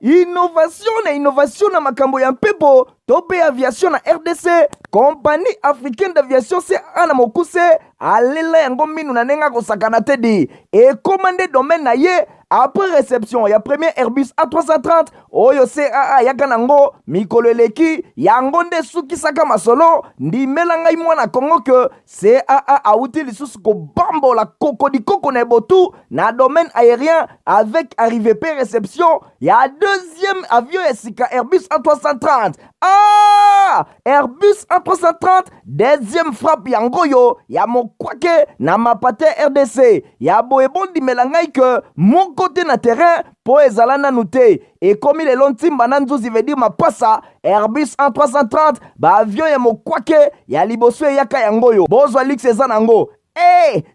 innovation na makambo ya mpepo to pe aviation na RDC. Compagnie africaine d'aviation CAA na mokuse alela yango minu na nenga kosakana te di et commandé domaine na ye après réception ya premier Airbus A330 oyo CAA yaka nango mikolo eleki yango nde sukisaka masolo ndimela ngai mwana Kongo ke CAA auti lisusu kobambola kokodikoko na ebotu na domaine aérien avec arrivée pe réception ya deuxième avion esika Airbus A330. Airbus A330 deuxième frappe yango yo ya mokwake na mapate RDC ya boebondi melangai ke mon côté na terrain po ezala nanu te et comme il est lontimba na nzuzi veut dire mapasa Airbus A330 ba avion ya mokwake ya liboso yaka yango yo bozwa lix eza nango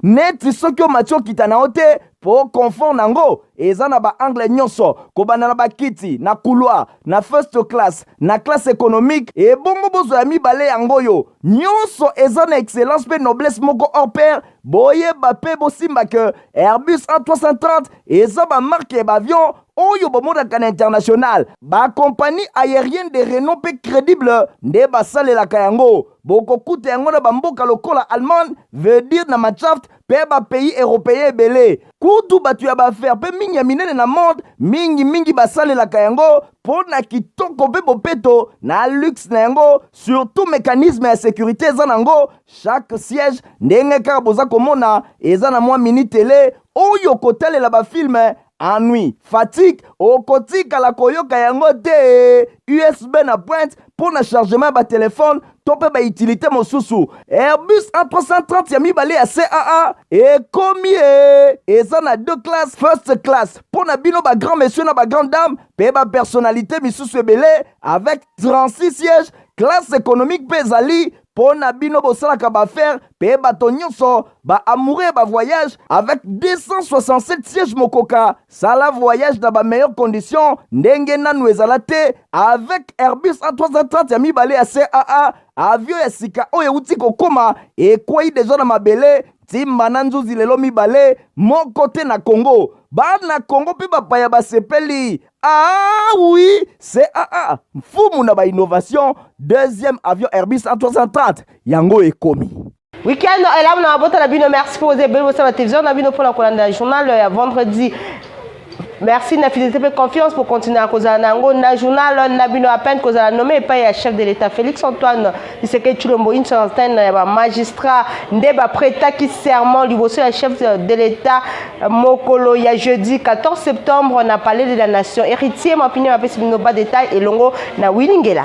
neti soki omatio kita na ote po confort nango eza na ba angle nyonso kobana na bakiti na couloir na first class na classe économique et bongo bozo ya mibale yango yo nyonso eza na excellence pe noblesse moko hors pair boyeba pe bosimba ke Airbus A330 eza ba marque ba avion oyo bomodaka na international ba compagnie aérienne de renom pe crédible nde basalelaka yango bokokuta yango na bamboka lokola Allemagne veut dire na Machaft pe ba pays européen ebele kutu batu ya baaffaire pe mingi ya minene na monde mingi basalelaka yango po na kitoko pe bopeto na luxe na yango surtout mécanisme ya sécurité eza nango chaque siège ndenge kaka boza komona eza na mwa mini télé oyo kotalela bafilme ennui, fatigue, okotika la koyoka yango te USB na pointe pour le chargement ba téléphone tope ba utilité mosusu Airbus A330 ya mibale ya CAA et combien eza na deux classes first class pour na bino ba grand monsieur na ba grande dame pe ba personnalité misusu ebele avec 36 sièges classe économique pezali pour na bino bosalaka ba faire pe bato nyonso ba amoureux ba voyage avec 267 sièges mokoka sala voyage dans ba meilleures conditions ndenge nanu ezala te avec Airbus A330 ya mibale ya CAA avion ya sika oyo uti kokoma ekwei deja na mabele timba na nzuzi lelo mibale moko te na Congo bana Congo pe bapaya basepeli oui CAA mfumu na ba innovation deuxième avion Airbus A330 yango ekomi week-end elamu na bota la bino merci pour vous aider sur la télévision na bino pour la colonne journal vendredi. Merci na fidélité et confiance pour continuer à causer nango na journal na bino à peine cause la nommé pas ya chef de l'État Félix Antoine Tshisekedi Tshilombo une centaine ya magistrat ndeba prêta qui serment liboso ya chef de l'État mokolo ya jeudi 14 septembre on a parlé de la nation héritier ma opinion ma pesi bino ba détail et longo na Willingela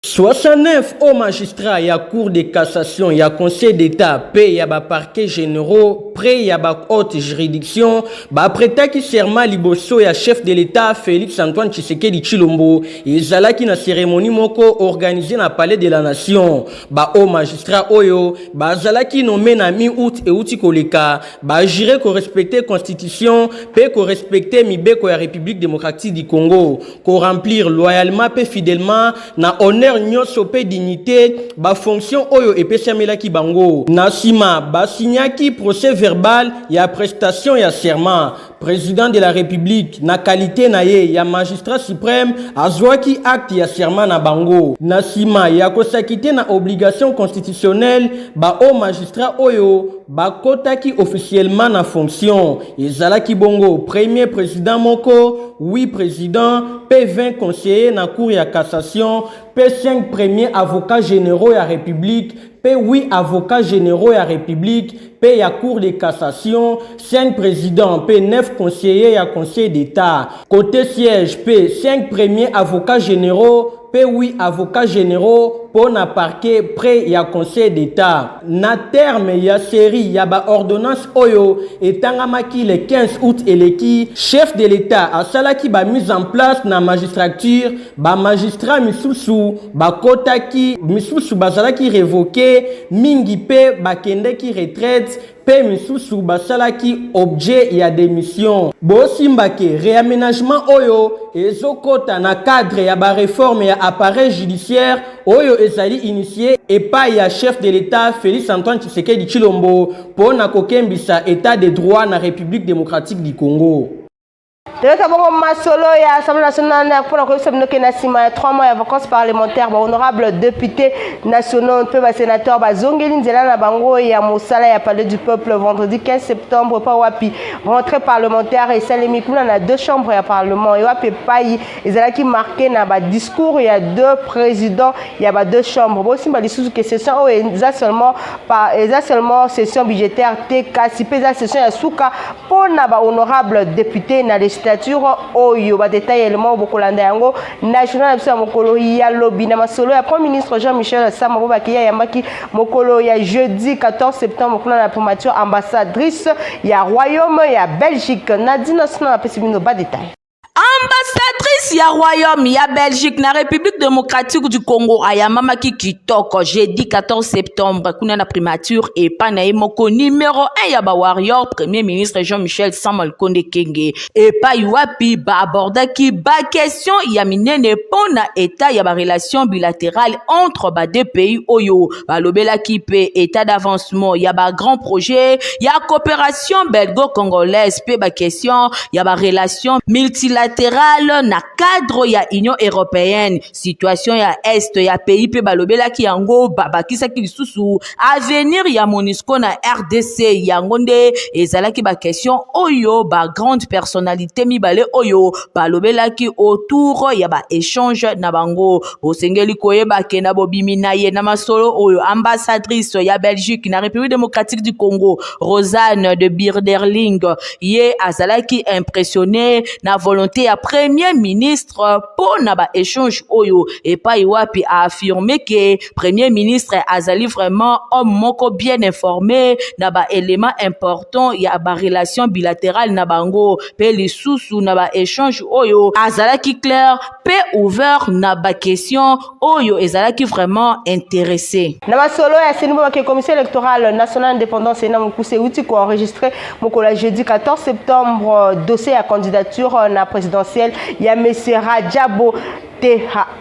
69 hauts magistrats ya cour de cassation ya conseil d'état pe ya ba parquet généraux près ya ba haute juridiction ba prêtaki serment liboso ya chef de l'état Félix Antoine Tshisekedi Tshilombo ezalaki na cérémonie moko organisée na palais de la nation ba hauts magistrats oyo ba zalaki nommé na mi-août et outi koleka ba juré ko respecter constitution pe ko respecter mibeko ya République démocratique du Congo ko remplir loyalement pe fidèlement na honneur nyonso pe dignité ba fonction oyo epesamelaki bango nasima ba signaki procès verbal ya prestation ya serment président de la République na qualité na ye ya magistrat suprême azwaki acte ya serment na bango nasima ya kosakite na obligation constitutionnelle ba o magistrat oyo bakotaki officiellement na fonction ezalaki bongo premier président moko 8 présidents P20 conseillers na cour ya cassation P5 premiers avocats généraux ya République P8 avocats généraux ya République P ya cour de cassation 5 présidents P9 conseillers ya conseil d'état côté siège P5 premiers avocats généraux P8 avocats généraux pour na parquet près ya conseil d'état na terme ya série ya ba ordonnance oyo etangamaki le 15 août eleki chef de l'état asalaki ba mise en place na magistrature ba magistrat misusu ba kotaki misusu bazalaki révoqué mingi pe bakendeki retraite pe misusu basalaki objet ya démission bosimbake réaménagement oyo ezokota na cadre ya ba réforme ya appareil judiciaire oyo ezali initié epai ya chef de l'état Félix Antoine Tshisekedi Tshilombo pona kokembisa état de droit na République démocratique du Congo. Toyota bongo masolo ya Assemblée nationale pour la commission de Nassima 3 mois de vacances parlementaires honorable député nationaux peu sénateur bazongeli nzela na bango ya mosala ya palais du peuple vendredi 15 septembre pa wapi rentrée parlementaire et salemi kuna na deux chambres ya parlement et wapi pai ezalaki marqué na ba discours ya deux présidents ya ba deux chambres bo simba lisusu que session o eza seulement session budgétaire te kasi pesa session ya suka pona ba honorable député na législature oyo ba détail élément bokolanda yango national biso mokolo ya lobi na masolo ya premier ministre Jean-Michel Sama Bobakia yambaki mokolo ya jeudi 14 septembre kuna na primature ambassadrice ya royaume ya Belgique Nadine Sina na pesibino ba détail. Ambassadrice ya royaume ya Belgique na République démocratique du Congo ayamamaki kitoko jeudi 14 septembre kuna na primature et pana moko numéro 1 ya ba warrior premier ministre Jean-Michel Sama Konde Kenge et pa yuapi ba abordaki ba question ya minene pona état ya ba relation bilatérale entre ba deux pays oyo ba lobelaki pe état d'avancement ya ba grand projet ya coopération belgo-congolaise pe ba question ya ba relation multilatérale na cadre ya Union européenne situation ya est ya pays pe balobelaki yango babakisaki lisusu avenir ya MONUSCO na RDC yango nde ezalaki ba question oyo ba grande personnalité mibale oyo balobelaki autour ya ba échange na bango osengeli koyeba ke na bobimi na ye na masolo oyo ambassadrice ya Belgique na République démocratique du Congo Rosanne de Birderling ye azalaki impressionné na volonté ya premier ministre pour na ba échange oyo et pas iwapi a affirmé que premier ministre azali vraiment homme moko bien informé na ba élément important ya ba relation bilatérale na bango pe lisusu na ba échange oyo azalaki clair pe ouvert na ba question oyo ezalaki vraiment intéressé na masolo ya senimo ba commission électorale nationale indépendance na mokuse uti ko enregistré mokola jeudi 14 septembre dossier ya candidature na présidentielle ya monsieur Rajabo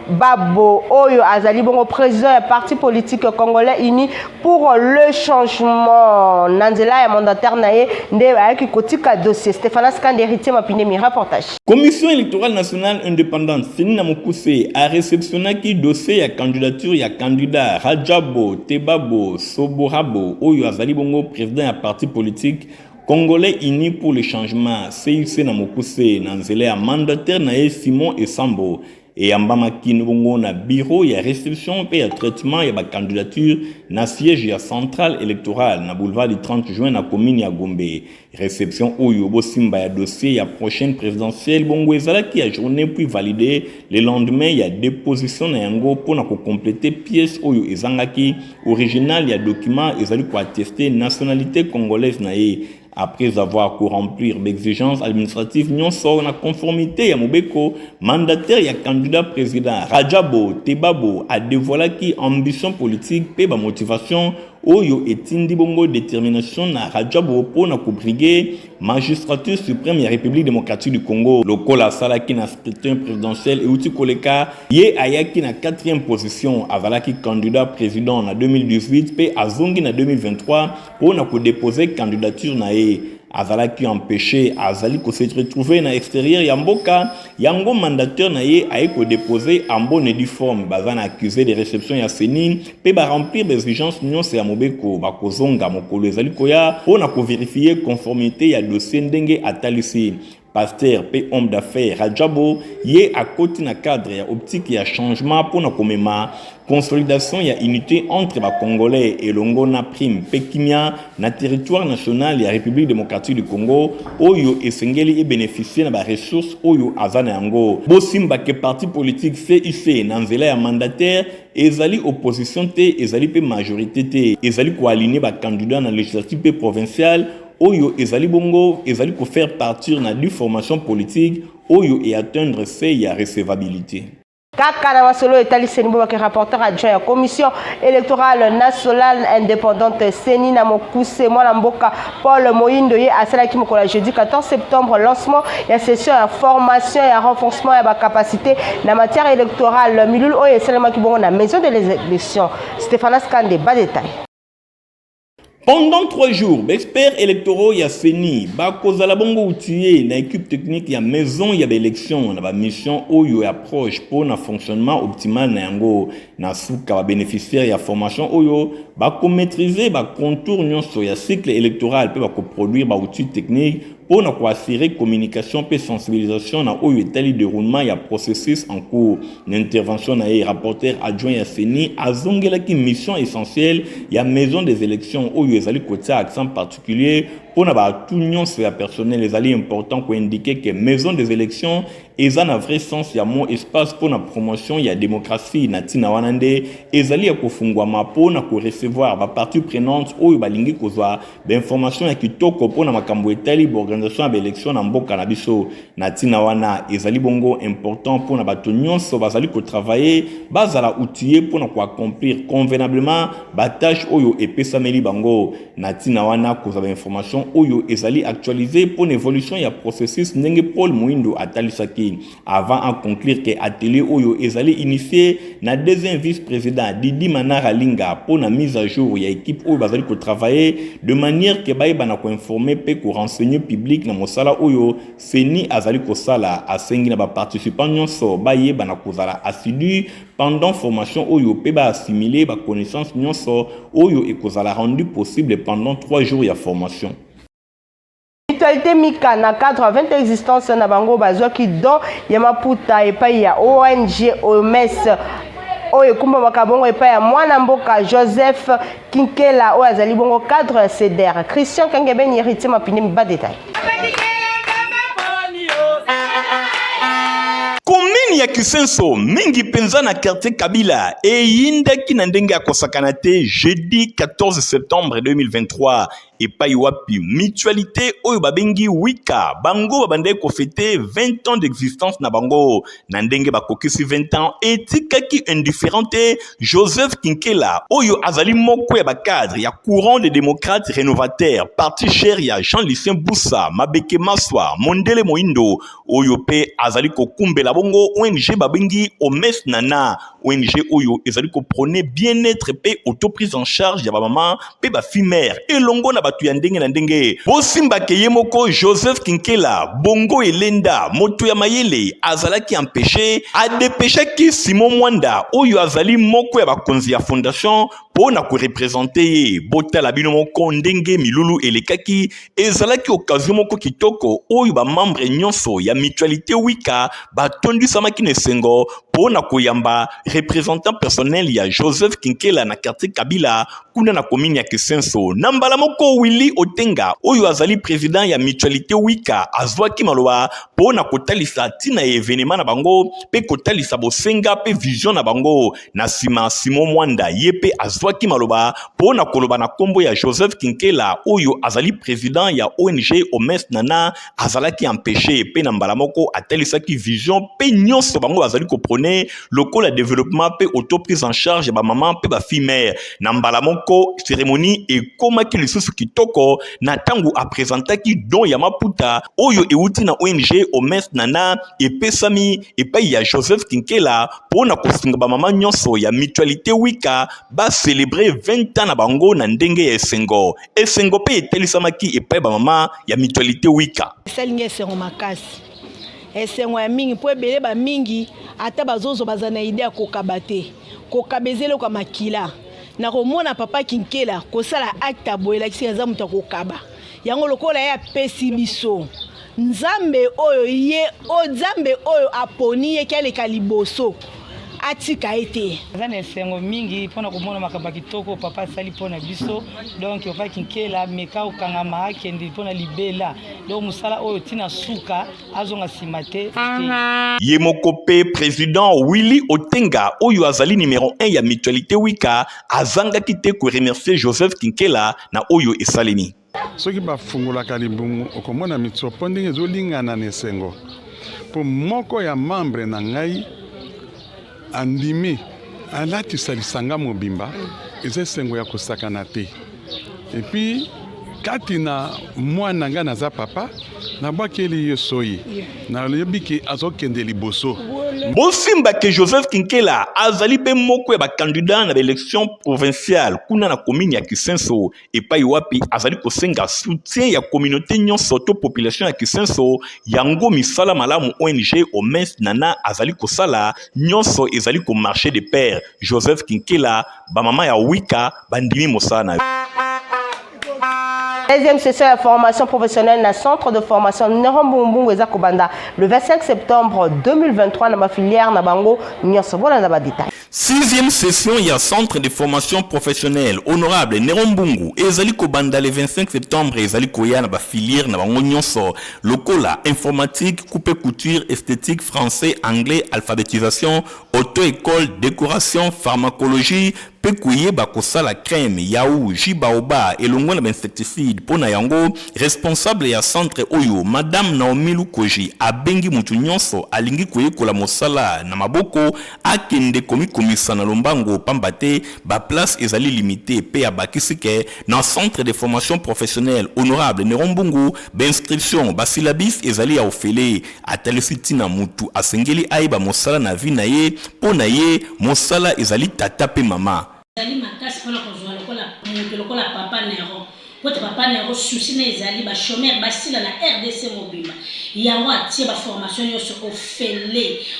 Babo Oyo Azali bongo président du parti politique congolais uni pour le changement Nanzela ya mandataire nae nde ayaki kotika dossier Stéphane Skande héritier mapine mi reportage. Commission électorale nationale indépendante Senina Mokuse a réceptionné qui dossier ya candidature ya candidat Rajabo Tebabo Soborabo Oyo Azali bongo président du parti politique Congolais unis pour le changement CIC na Mokuse Nanzela ya mandataire nae Simon Esambo et ambamaki nubongo na bureau ya réception et ya traitement ya ba candidature na siège ya centrale électorale na boulevard du 30 juin na commune ya Gombe réception oyo bosimba ya dossier ya prochaine présidentielle bongo ezalaki ya journée puis validé le lendemain ya déposition na yango pona ko compléter pièce oyo ezangaki original ya document ezali ko attester nationalité congolaise na ye. Après avoir remplir l'exigence administrative, nous sommes en conformité à Mobeko, mandataire et candidat président Rajabo Tebabo a dévoilé qui ambition politique et motivation oyo etindi bongo détermination na Rajabo pour na briguer magistrature suprême ya République démocratique du Congo lokola salaki na scrutin présidentiel et uti koleka ye ayaki na 4e position avalaki candidat président en 2018 pe azongi na 2023 pour na ko déposer candidature na ye azalaki empêché azali ko se retrouver na extérieur ya mboka yango mandataire na ye ayeko déposer en bonne et due forme bazana accusé de réception ya Seni pe ba remplir des exigences nyonso ya Mobeko bakozonga mokolo ezali koya pona ko vérifier conformité ya dossier ndenge atalisi pasteur pe homme d'affaires Rajabo ye a côté na cadre ya optique ya changement pona komema consolidation ya unité entre ba Congolais et longo na prime pekimia na territoire national ya République démocratique du Congo oyo esengeli e bénéficier na ba ressources oyo azana yango bosimba ke parti politique CIC na nzela ya mandataire ezali opposition te ezali pe majorité te ezali ko aligner ba candidat na législative pe provinciale oyo ezali bongo ezali ko faire partir na du formation politique oyo et atteindre ces ya recevabilité. Kaka na masolo etali Seni Bobake rapporteur adjoint ya commission électorale nationale indépendante Seni na Mokuse mwana mboka Paul Moyindo ye asalaki mokola jeudi 14 septembre lancement ya session ya formation ya renforcement ya ba capacité na matière électorale milul oyo esalemaki bongo na maison de l'élection Stéphane Skande ba détail. Pendant 3 jours, experts électoraux ya Seni, kozala bongo outillé na équipe technique ya maison ya élection na ba mission oyo ya approche pour na fonctionnement optimal na yango na suka ba bénéficiaire ya formation oyo maîtriser ba contour nyonso ya cycle électoral pe ko produire ba outils techniques pour na assurer communication et sensibilisation na oyo etali déroulement ya processus en cours l'intervention na rapporteur adjoint ya Seni azongela ki mission essentielle ya maison des élections oyo ezali côté accent particulier pour na ba tout nyonso ya personnel ezali important ko indiquer que maison des élections eza na vrai sens ya mon espace pour na promotion ya démocratie na tina wanande ezali ya kofungwama pour na ko recevoir ba partie prenante oyo balingi kozwa ba information ya kitoko pour na makambo etali organisation ya élection na mboka na biso na tina wana ezali bongo important pour na bato nyonso bazali ko travailler bazala outillé pour na ko accomplir convenablement ba tâche oyo epesameli bango na tina wana kozwa ba information oyo ezali actualisé pour l'évolution ya processus ndenge Paul Muindo atalisaki avant à conclure que atelier oyo ezali initié na deuxième vice-président Didi Manara Linga pour la mise à jour ya équipe oyo bazali ko travailler de manière que baye bana ko informer pe ko renseigner public na mosala oyo Seni azali ko sala asengi na ba participants nyonso baye bana ko zala assidu pendant formation oyo pe ba assimiler ba connaissance nyonso oyo ekozala rendu possible pendant 3 jours ya formation. Mutualité Mika na cadre à 20 existence na bango bazwa ki don ya maputa epai ya ONG OMS oyo kumba makabongo epai ya mwana mboka Joseph Kinkela oyo azali bongo cadre CDR Christian Kangebeni héritier mapine ba détail. Commune ya Kisenso mingi penza na quartier Kabila et yindaki na ndenge ya kosakana te jeudi 14 septembre 2023 et pa wapi mutualité oyo babengi Wika bango babande ko fêter 20 ans d'existence na bango na ndenge bakokisi 20 ans etikaki indifférente Joseph Kinkela oyo azali moko ya cadre ya courant des démocrates rénovateurs parti cher ya Jean-Lucien Boussa Mabeke Maswa Mondele Moindo oyo pe azali ko kumbela bongo ONG babengi Omes Nana ONG oyo ezali ko prôner bien-être pe auto-prise en charge ya ba maman pe ba fille mère elongo na batu ya ndenge na ndenge bosimba ke yemoko Joseph Kinkela bongo elenda moto ya mayele azalaki empêché a dépêché ki Simon Mwanda oyo azali moko ya bakonzi ya fondation pona ko représenter botala bino moko ndenge milulu elekaki ezalaki occasion moko kitoko oyo ba membre nyonso ya mutualité Wika batondi samaki nesengo pona koyamba représentant personnel ya Joseph Kinkela na quartier Kabila kuna na commune ya Kisenso nambala moko Willy Otenga oyo azali président ya mutualité Wika azwaki maloba pona kotalisa tina événement na bango pe kotalisa bosenga pe vision na bango na sima Simon Mwanda yepe azwaki maloba pona koloba na kombo ya Joseph Kinkela oyo azali président ya ONG Omes Nana azalaki empêché pe nambala moko atalisaki vision pe nyonso bango azali ko prôner lokola développement pe auto-prise en charge ba maman pe ba fille mère na mbala moko cérémonie et komaki lisusu kitoko na tangu a présentaki don ya maputa oyo euti na ONG Omes Nana epesami epai ya Joseph Kinkela pona kosinga ba maman nyonso ya mutualité Wika ba célébrer 20 ans na bango na ndenge ya esengo pe etelisamaki epai ba maman ya mutualité Wika selinge sero makasi esengo ya mingi po ebele ba mingi ata bazozo bazana idea kokabate kokabezele kwa makila na komona papa Kinkela kosala acte boyela kisi nza muta kokaba yango lokola ya pesi biso nzambe oyo aponi ye kale kaliboso atika ete zane sengo mingi pona komona makamba kitoko papa sali pona biso donc papa Kinkela meka okangama akende pona libela donc musala oyo tina suka azonga simate Yemokope président Willy Otenga oyo azali numéro 1 ya mutualité Wika azanga kite ko remercier Joseph Kinkela na oyo esalemi soki bafungolaka libungu okomona mitsopo ndenge ezolingana na esengo po moko ya membre na ngai andimi alatisa lisanga mobimba eza esengo ya kosakana te epuis kati na mwana nga naza papa nabwakeli ye soyi nalobi ke azokende liboso. Bosimba ke Joseph Kinkela azali pe moko ya bakandidat na baélection provinciale kuna na commune ya Kisenso epai wapi azali kosenga soutien ya communauté nyonso to population ya Kisenso yango misala malamu ONG Omens Nana azali kosala nyonso ezali ko marché de pair. Joseph Kinkela bamama ya wika bandimi mosana. Deuxième session de formation professionnelle dans le centre de formation Nerombungu Eza Kobanda le 25 septembre 2023 dans ma filière Nabango Nyonso. Voilà les détails. Sixième session il y a centre de formation professionnelle honorable Nerombungu Ezali Kobanda le 25 septembre Ezali Koya na ba filière Nabango Nyonso. Lokola informatique, coupe couture, esthétique, français, anglais, alphabétisation, auto-école, décoration, pharmacologie. Pekuye bakosala crème yaou jibaoba elongo na insecticide pona yango responsable ya centre oyo madame Naomi Lukoji abengi mutu nyonso alingi koyekola mosala na maboko akende komisa na lombango pambate ba place ezali limité pe abakisike na centre de formation professionnelle honorable Nerombungu b'inscription basilabis ezali ya ofele atalesiti na mutu asengeli aiba mosala na vie na ye pona ye mosala ezali tata pe mama. Ezali makasi pona kozwa lokola papa Nero. Pote papa Nero souci na ezali ba chômeur basila na RDC mobile. Yango atie ba formation nyonso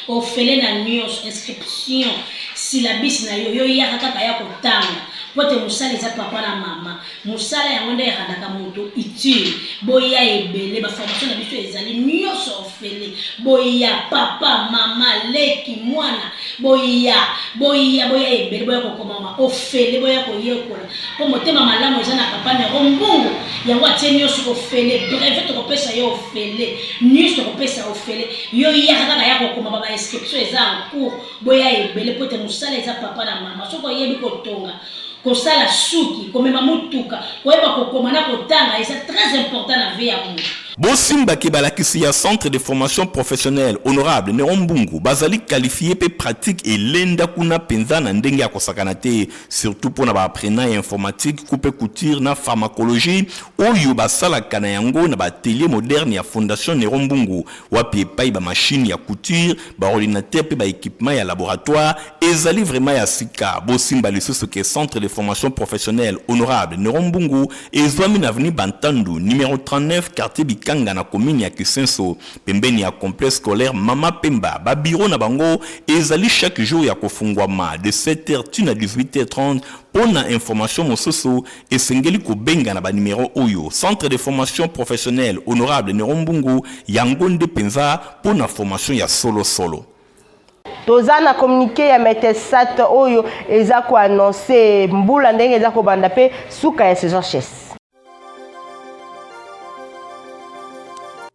ofele na nyonso inscription syllabus na yo yaka kaka ya kotanga. Pote musala eza papa na mama. Musala yango nde erandaka moto itile. Boya ebele ba formation na biso ezali nyonso ofele. Boya papa mama leki mwana. Boya ebele boya kokoma ofele boya koyekola. Po motema malamu eza na papa Nerombungu. Yango atie nyonso ofele. Brevet tokopesa yo ofele. Nyonso tokopesa ofele. Yo yaka kaka ya kokoma ba inscription eza en cours. Boya ebele pote musala eza papa na mama. Soko yebi kotonga. Kosala suki, komema mutuka, koyeba kokomana kotanga, et c'est très important na vie ya mutu. Bosimba Kebalakisi ya centre de formation professionnelle honorable Nerombungu bazali qualifié pe pratique et lenda kuna penza na ndenge ya kosakana te surtout pour na ba apprenant informatique coupe couture na pharmacologie oyo basala kana yango na ba atelier moderne ya fondation Nerombungu wapi epai ba machine ya couture ba ordinateur pe ba équipement ya laboratoire ezali vraiment ya sika. Bosimba lisusu ke centre de formation professionnelle honorable Nerombungu ezwami na avenue Bantandu numéro 39 quartier Kanga na commune ya Kisenso pembeni ya complexe scolaire Mama Pemba ba bureau na bango ezali chaque jour ya kofungwama de 7h tuna 18h30 pona information mososo esengeli ko benga na ba numéro oyo centre de formation professionnelle honorable Nerombungu yango nde penza pona formation ya solo toza na communiqué ya Metesat oyo eza ko annoncer mbula ndenge eza ko banda pe suka ya saison chess.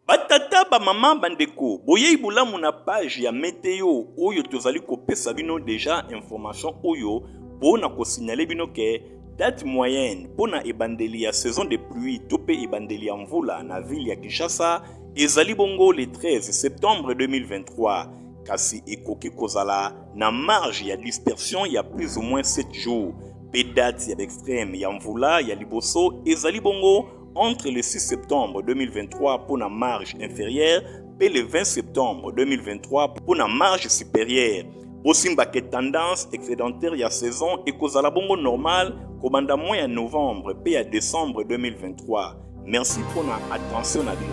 Batata ba mama bandeko boyei bulamu na page ya météo oyo tozali kopesa bino déjà information oyo pona ko signaler bino ke date moyenne pona ebandeli ya saison de pluie tope ebandeli ya mvula na ville ya Kinshasa ezali bongo le 13 septembre 2023 kasi ekoki kozala na marge ya dispersion ya plus ou moins 7 jours pe date ya extrême ya mvula ya liboso ezali bongo entre le 6 septembre 2023 pour la marge inférieure et le 20 septembre 2023 pour la marge supérieure. Bosimba que tendance excédentaire ya saison et cause à la bongo normal commanda mois en novembre et à décembre 2023. Merci pour la attention à vous.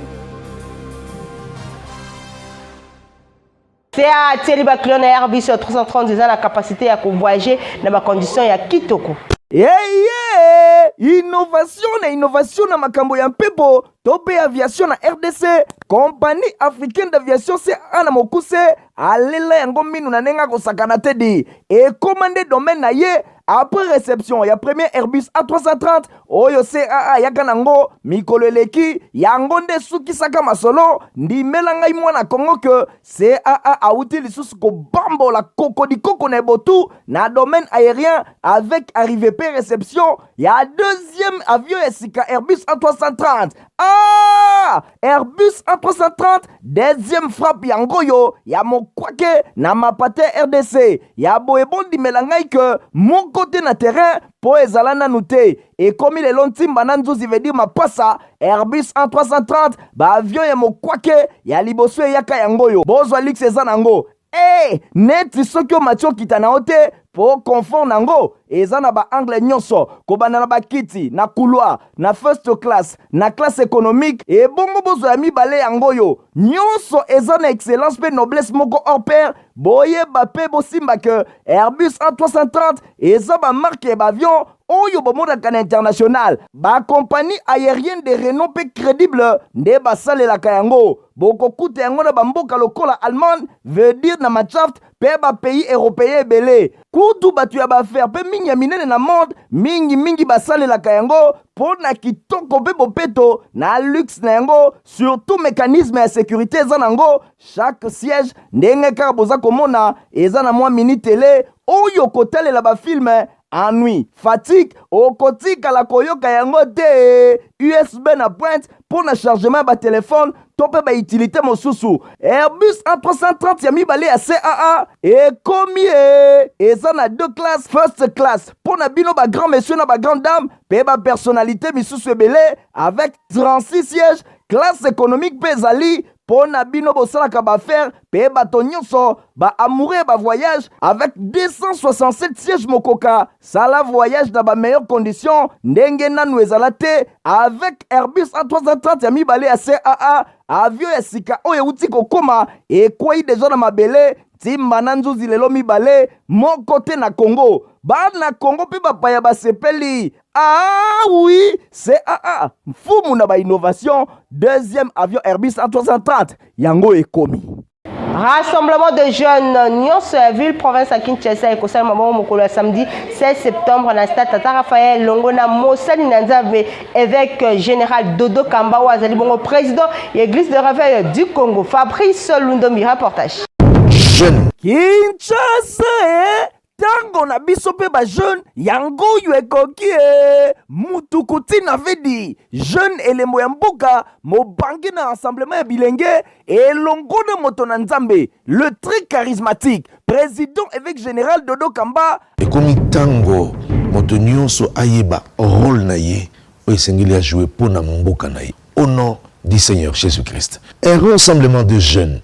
C'est à Thierry Baclon Airbus 330 déjà la capacité à voyager dans ma condition ya kitoko. Innovation na makambo ya mpepo tope aviation na RDC compagnie africaine d'aviation c'est ana mokuse alela yango minu na nenga kosakana tedi et commandé domaine na ye après réception ya premier Airbus A330 oyo CAA yaka nango mikolo eleki yango nde suki saka masolo ndimela ngai mwana Kongo que CAA auti lisusu ko bambola koko na botu na domaine aérien avec arrivée pe réception ya deuxième avion esika Airbus A330 Airbus A330 deuxième frappe yango yo ya mokwake na mapate RDC ya boebondi melangai que mon côté na terrain po ezala nanu te ekomi lelo ntimba na nzuzi veut dire mapasa Airbus A330 baavion ya mokwake ya liboso eyaka yango oyo bozwa lix eza nango neti soki omati okita na yo te po confort nango eza na baangle nyonso kobanda na bakiti na couloir na first class na classe économique ebongo bozwa ya mibale yango oyo nyonso eza na excellence mpe noblesse moko hors pair boyeba mpe bosimba ke Airbus A330 eza bamarke ya baavion oyo bomodaka na international bakompagnie aérienne de renom mpe crédible nde basalelaka yango bokokuta yango na bamboka lokola Allemagne veut dire na Machaft mpe bapays européen ebele kutu bato ya baaffaire mpe mingi ya minene na monde mingi basalelaka yango mpo na kitoko mpe bopeto na luxe na yango surtout mécanisme ya sécurité eza nango chaque siège ndenge kaka boza komona eza na mwa mini télé oyo kotalela bafilme ennui, fatigue, okotikala koyoka yango te USB na pointe pour na chargement ba téléphone tope ba utilité mosusu Airbus A330 ya mibale ya CAA ekomi eza na deux classes first class pour na bino ba grand monsieur na ba grande dame pe ba personnalité misusu ebele avec 36 sièges classe économique pe ezali pour na bino bosalaka baaffaire pe bato nyonso ba amoureux ba voyage avec 267 sièges mokoka sala voyage dans ba meilleures conditions ndenge nanu ezala te avec Airbus A330 ya mibale ya CAA avion ya sika oyo euti kokoma ekwei deja na mabele timba na nzuzi lelo mibale moko te na Congo bana Congo pe bapaya basepeli oui CAA mfumu na ba innovation deuxième avion Airbus A330 yango ekomi. Rassemblement de jeunes nyonso ya ville province à Kinshasa ekosala mabongo mokolo ya samedi 16 septembre na stade Tata Raphaël longo na mosali na Nzambe évêque général Dodo Kamba wa azali bongo président ya église de réveil du Congo. Fabrice Lundombi reportage. Jeune Kinshasa tango na biso pe ba jeune yango yu ekoki mutukuti na vedi jeune elembo ya mboka mobangi na rassemblement ya bilenge elongo na moto na Nzambe le très charismatique président évêque général Dodo Kamba ekomi tango moto nyonso ayeba rôle na ye oyo esengeli a jouer pour na mboka na ye au nom du Seigneur Jésus-Christ. Un rassemblement de jeunes.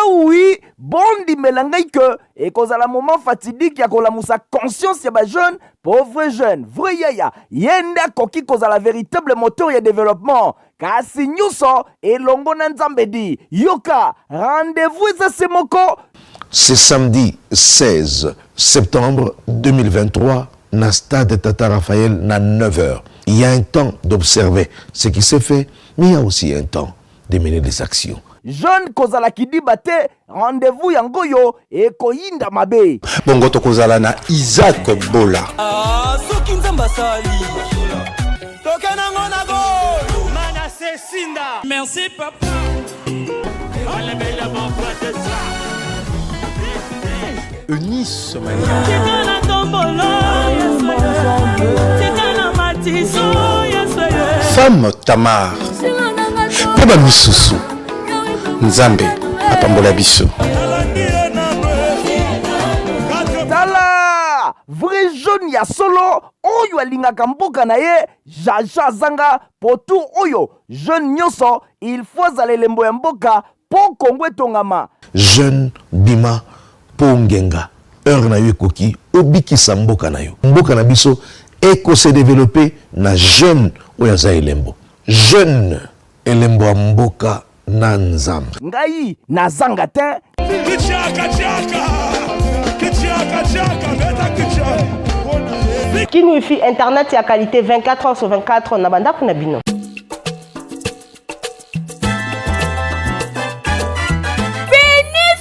Oui, bondi melangai que et kozala moment fatidique ya kolamusa conscience ya ba jeune, pauvre jeune, vrai yaya, yenda koki kozala véritable moteur ya développement. Kasi nyuso elongo na Nzambe di yoka rendez-vous eza semoko. C'est samedi 16 septembre 2023 na stade Tata Raphaël na 9h. Il y a un temps d'observer ce qui s'est fait, mais il y a aussi un temps de mener des actions. Jeune kozala kidiba te rendez-vous yango yo e koyinda mabe. Bongo to kozala na Isaac Bola. Soki nzamba sali. Toka nango na go. Mana sesinda. Merci papa. Allez belle mon frère de ça. Eunice Mania. Tika na tombolo. Tika na matiso. Femme Tamar. Peba misusu. Nzambe apambola biso. Tala vrai jeune ya solo oyo alingaka mboka na ye jaja zanga potu oyo jeune nyonso il faut zala lembo ya mboka po Kongo etongama. Jeune bima po ngenga heure na yo ekoki obikisa mboka na yo. Mboka na biso eko se développer na jeune oyo aza elembo. Jeune elembo ya mboka na Nzambe. Ngai nazanga te. Kin Wi-Fi internet ya qualité 24h/24 na banda kuna bino.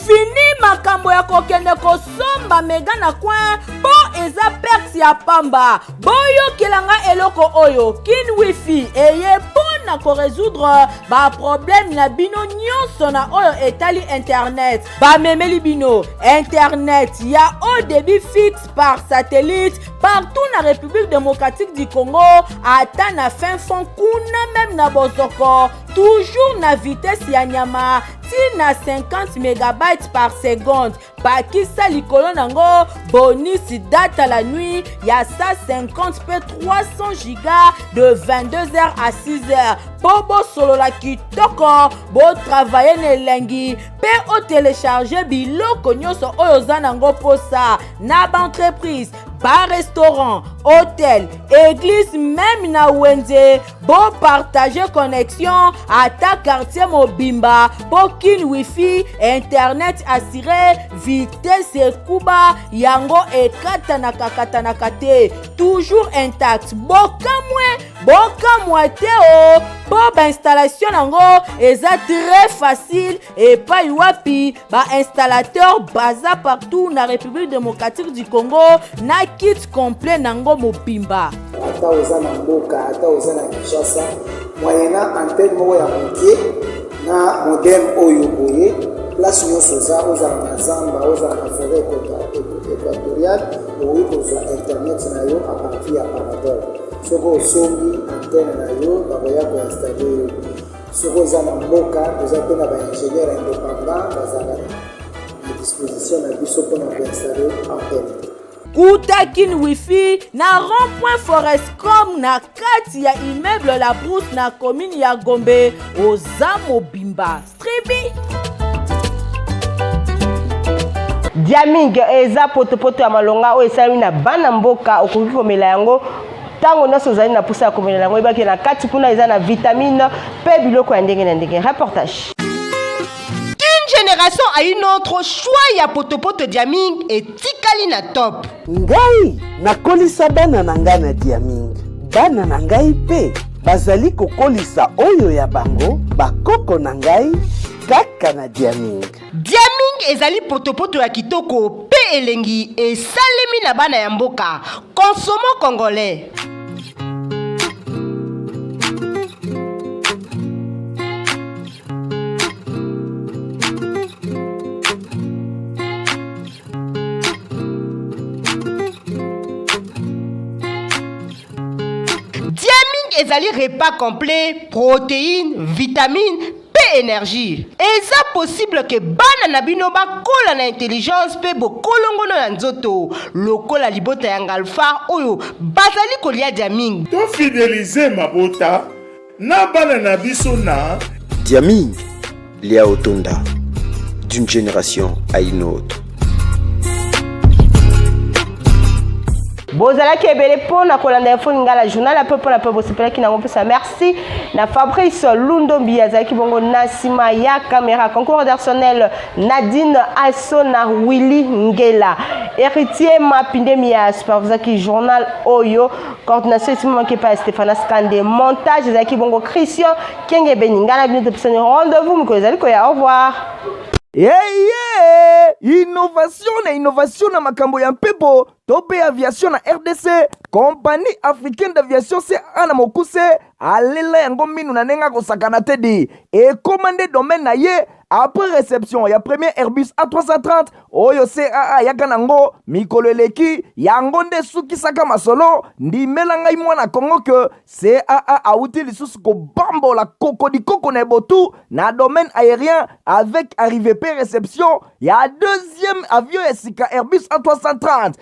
Fini makambo ya kokende kosomba mega na coin po eza perse ya pamba boyokelanga eloko oyo Kin Wi-Fi eye pona ko résoudre ba problème na bino nyonso na oyo etali internet bamemeli bino internet ya haut débit fixe par satellite partout na République démocratique du Congo ata na fin fond kuna même na bozoko toujours na vitesse ya nyama tina 50 megabytes par seconde. Bakisa likolo nango bonus data la nuit ya 150 p 300 giga de 22h à 6h. Bobo solo la kitoko bo travailler nelengi pe o télécharger biloko nyonso oyo za nango posa na ba entreprise, bar restaurant, hôtel, église, même na wenze. Bo partager connexion à ta quartier mobimba pokin wifi internet assuré vitesse kuba yango ekatana kate toujours intact. Boka te o bo installation nango eza très facile et pas wapi ba installateur baza partout na République démocratique du Congo na kit complet nango mobimba. Ata oza na mboka, ata oza na Kinshasa, moyena antenne moko ya mokie na modem oyo boye, place nyonso oza na zamba, oza na forêt équatoriale, oyo kozwa internet na yo à partir ya Panadol. Soko osombi antenne na yo, bakoya koinstalle yo. Soko oza na mboka, oza mpe na baingénieur indépendant, bazala na disposition na biso mpona koinstalle antenne. Kutakin wifi na rond-point Forescom na kati ya immeuble la Brousse na commune ya Gombe oza mobimba. Stribi Diaming eza potopoto ya malonga oyo esalami na bana mboka okoki komela yango tango nyonso ozali na pusa ya komela yango ebaki na kati kuna eza na vitamine pe biloko ya ndenge na ndenge. Reportage. Génération a une autre choix ya potopoto Diaming et tikali na top. Ngai nakolisa bana na ngai na Diaming. Bana na ngai pe bazali kokolisa oyo ya bango bakoko na ngai kaka na Diaming. Diaming ezali potopoto ya kitoko pe elengi esalemi na bana ya mboka. Consommons congolais. Ezali repas complet, protéines, vitamines, pe énergie. Eza possible que bana na bino ba kola na intelligence pe bo kolongono na nzoto. Lokola libota ya ngalfa oyo bazali kolia Diaming. To fidéliser mabota na bana na biso na Diaming, Léa Otonda, d'une génération à une autre. Bozala ki ebele pona kolanda info ngala journal ape pona pe bosepela ki nango pesa merci na Fabrice Lundombi azaki bongo nasima ya caméra concours personnel Nadine Asona Willy Ngela héritier Mapindemi ya superviseur ki journal Oyo coordination esimo manqué par Stéphane Skande montage azaki bongo Christian Kenge Beningana bino te rendez-vous mko ezali ko ya au revoir. Innovation na makambo ya mpepo tope aviation na RDC compagnie africaine d'aviation CA na mokuse alela yango minu na nenga kosakana te di et commandé domaine na ye après réception ya premier Airbus A330 oyo CAA yaka nango mikolo eleki yango nde sukisaka masolo ndimela ngai mwana Kongo ke CAA auti lisusu kobambola koko na botu na domaine aérien avec arrivée pe réception ya deuxième avion esika Airbus A330.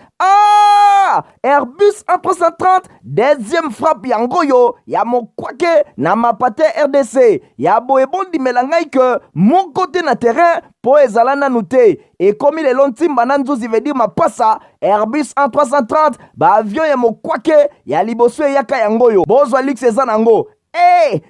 Airbus A330 deuxième frappe yango yo ya mokwake na mapate RDC ya boebondi melangai ke mon côté na terrain po ezala nanu te et comme il est lontimba na nzuzi veut dire mapasa Airbus A330 ba avion ya mokwake ya liboso yaka yango yo bozwa lix eza nango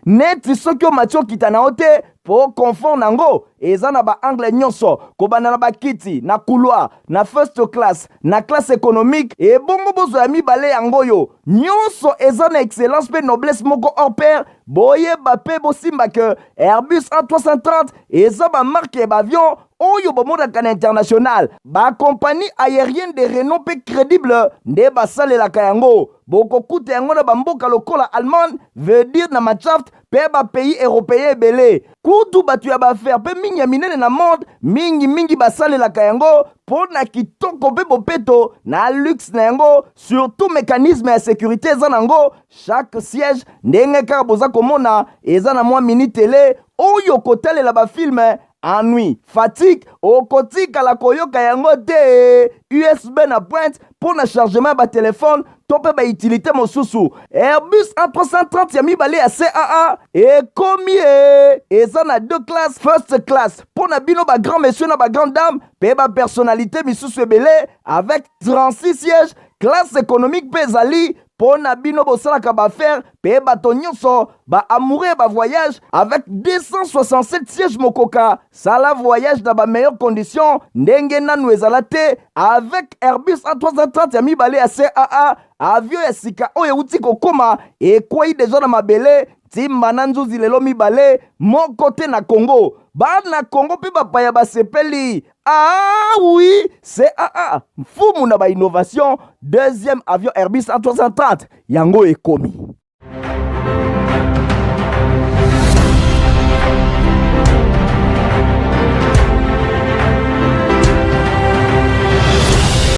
neti soki omatio kita na ote po confort nango eza na ba angle nyonso kobana na bakiti na couloir na first class na classe économique et bongo bozo ya mibale yango yo nyonso eza na excellence pe noblesse moko hors pair boye ba pe bosimba que Airbus A330 eza ba marque ba avion oyo bomonaka na international bakompagnie aérienne de renom mpe crédible nde basalelaka yango. Bokokuta yango na bamboka lokola Allemagne, veut dire na Machaft mpe bapays européen ebele. Kutu bato ya baaffaire mpe mingi ya minene na monde mingi basalelaka yango mpo na kitoko mpe bopeto na luxe na yango, surtout mécanisme ya sécurité eza nango. Chaque siège ndenge kaka boza komona eza na mwa mini télé oyo kotalela bafilme. Ennui, fatigue, okotikala koyoka yango te. USB na pointe pour na chargement ba téléphone, tope ba utilité mosusu. Airbus A330 ya mibale ya CAA ekomi eza na 2 classes, first class pour na bino ba grand monsieur na ba grande dame, pe ba personnalité misusu ebele avec 36 sièges. Classe économique pe ezali pour na bino bosalaka baaffaire pe bato nyonso ba amoureux ba voyage avec 267 sièges mokoka. Sala voyage dans ba meilleures conditions ndenge nanu ezala te avec Airbus A330 ya mibale ya CAA. Avion ya sika oyo euti kokoma ekwei deja na mabele timba na nzuzi lelo mibale moko te na Congo. Bana Congo pe bapaya basepeli. Ah oui, CAA mfumu na ba innovation. Deuxième avion Airbus A330 yango ekomi.